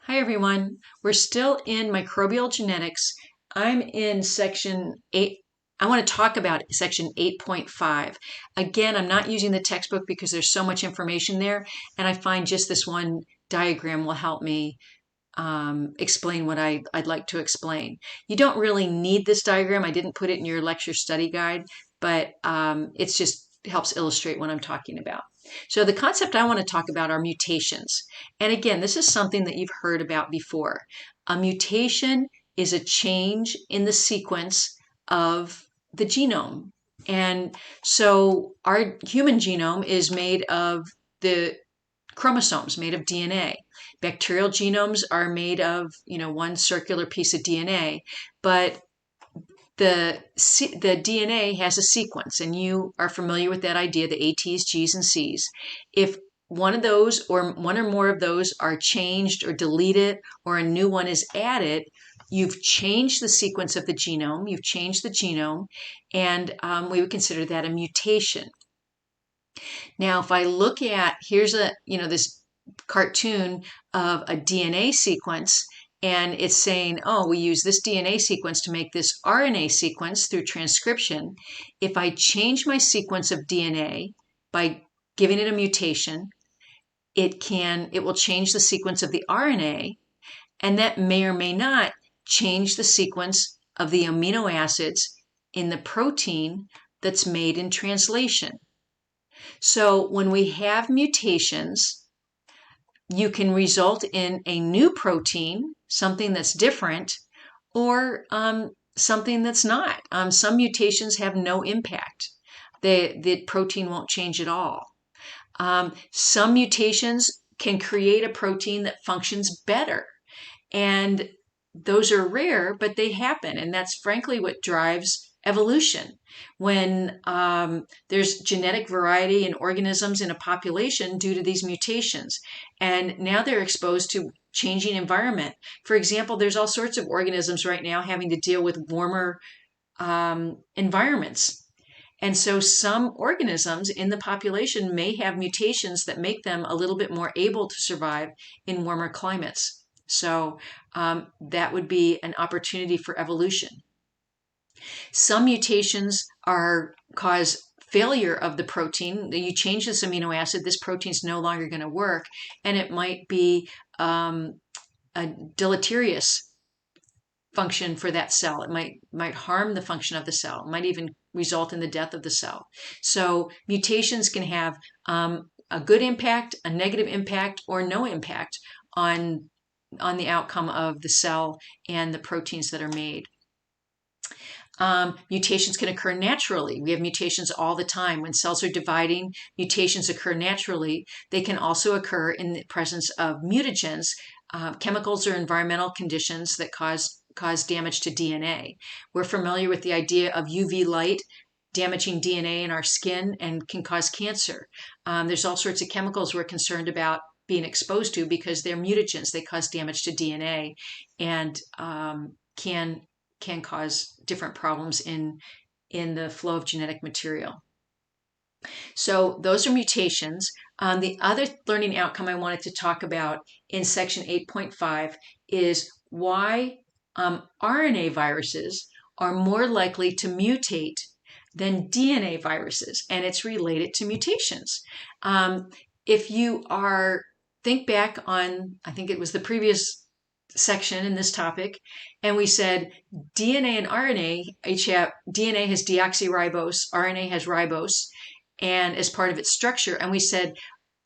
Hi everyone. We're still in microbial genetics. I'm in section 8. I want to talk about section 8.5. Again, I'm not using the textbook because there's so much information there, and I find just this one diagram will help me explain what I'd like to explain. You don't really need this diagram. I didn't put it in your lecture study guide, but it's just helps illustrate what I'm talking about. So the concept I want to talk about are mutations. And again, this is something that you've heard about before. A mutation is a change in the sequence of the genome. And so our human genome is made of the chromosomes, made of DNA. Bacterial genomes are made of, one circular piece of DNA, but the DNA has a sequence, and you are familiar with that idea, the ATs, Gs, and Cs. If one of those or one or more of those are changed or deleted or a new one is added, you've changed the sequence of the genome, you've changed the genome, and we would consider that a mutation. Now, if I look at, here's this cartoon of a DNA sequence, and it's saying, oh, we use this DNA sequence to make this RNA sequence through transcription. If I change my sequence of DNA by giving it a mutation, it will change the sequence of the RNA, and that may or may not change the sequence of the amino acids in the protein that's made in translation. So when we have mutations, you can result in a new protein, something that's different, or something that's not. Some mutations have no impact. The protein won't change at all. Some mutations can create a protein that functions better. And those are rare, but they happen. And that's frankly what drives evolution. When there's genetic variety in organisms in a population due to these mutations, and now they're exposed to changing environment. For example, there's all sorts of organisms right now having to deal with warmer environments. And so some organisms in the population may have mutations that make them a little bit more able to survive in warmer climates. So that would be an opportunity for evolution. Some mutations cause failure of the protein. You change this amino acid, this protein's no longer going to work, and it might be a deleterious function for that cell. It might harm the function of the cell. It might even result in the death of the cell. So mutations can have a good impact, a negative impact, or no impact on the outcome of the cell and the proteins that are made. Mutations can occur naturally. We have mutations all the time. When cells are dividing, mutations occur naturally. They can also occur in the presence of mutagens, chemicals or environmental conditions that cause damage to DNA. We're familiar with the idea of UV light damaging DNA in our skin and can cause cancer. There's all sorts of chemicals we're concerned about being exposed to because they're mutagens. They cause damage to DNA and can cause different problems in the flow of genetic material. So those are mutations. The other learning outcome I wanted to talk about in section 8.5 is why RNA viruses are more likely to mutate than DNA viruses, and it's related to mutations. If you think back on, I think it was the previous section in this topic, and we said DNA and RNA each have, DNA has deoxyribose, RNA has ribose, and as part of its structure, and we said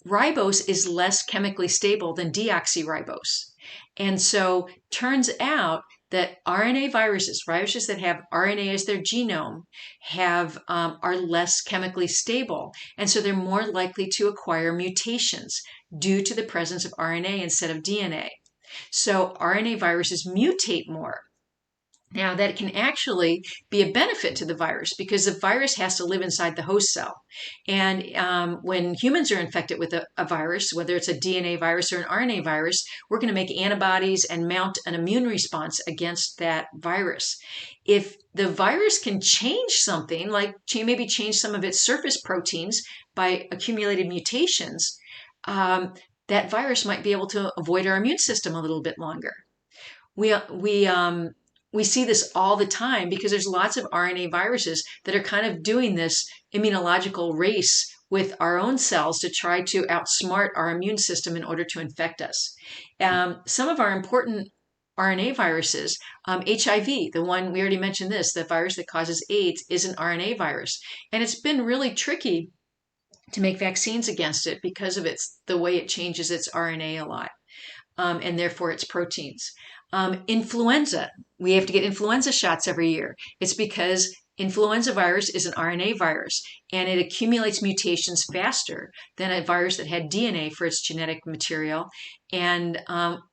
ribose is less chemically stable than deoxyribose. And so turns out that RNA viruses that have RNA as their genome are less chemically stable. And so they're more likely to acquire mutations due to the presence of RNA instead of DNA. So RNA viruses mutate more. Now that can actually be a benefit to the virus because the virus has to live inside the host cell. And when humans are infected with a virus, whether it's a DNA virus or an RNA virus, we're going to make antibodies and mount an immune response against that virus. If the virus can change something, like maybe change some of its surface proteins by accumulated mutations, that virus might be able to avoid our immune system a little bit longer. We, we see this all the time because there's lots of RNA viruses that are kind of doing this immunological race with our own cells to try to outsmart our immune system in order to infect us. Some of our important RNA viruses, HIV, the one we already mentioned this, the virus that causes AIDS, is an RNA virus. And it's been really tricky to make vaccines against it because of the way it changes its RNA a lot, and therefore its proteins. Influenza, we have to get influenza shots every year. It's because influenza virus is an RNA virus, and it accumulates mutations faster than a virus that had DNA for its genetic material. And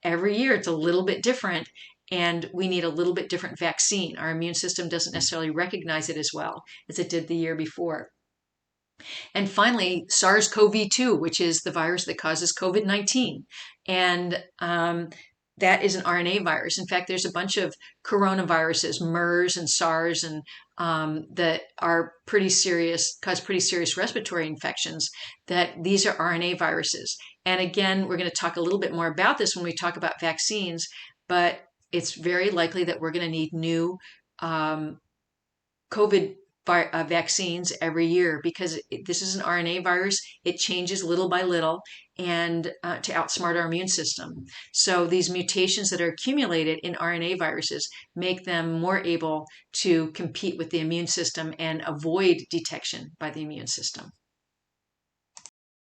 every year it's a little bit different, and we need a little bit different vaccine. Our immune system doesn't necessarily recognize it as well as it did the year before. And finally, SARS-CoV-2, which is the virus that causes COVID-19. And that is an RNA virus. In fact, there's a bunch of coronaviruses, MERS and SARS, and that are pretty serious, cause pretty serious respiratory infections, that these are RNA viruses. And again, we're going to talk a little bit more about this when we talk about vaccines, but it's very likely that we're going to need new COVID vaccines every year because this is an RNA virus. It changes little by little and to outsmart our immune system. So these mutations that are accumulated in RNA viruses make them more able to compete with the immune system and avoid detection by the immune system.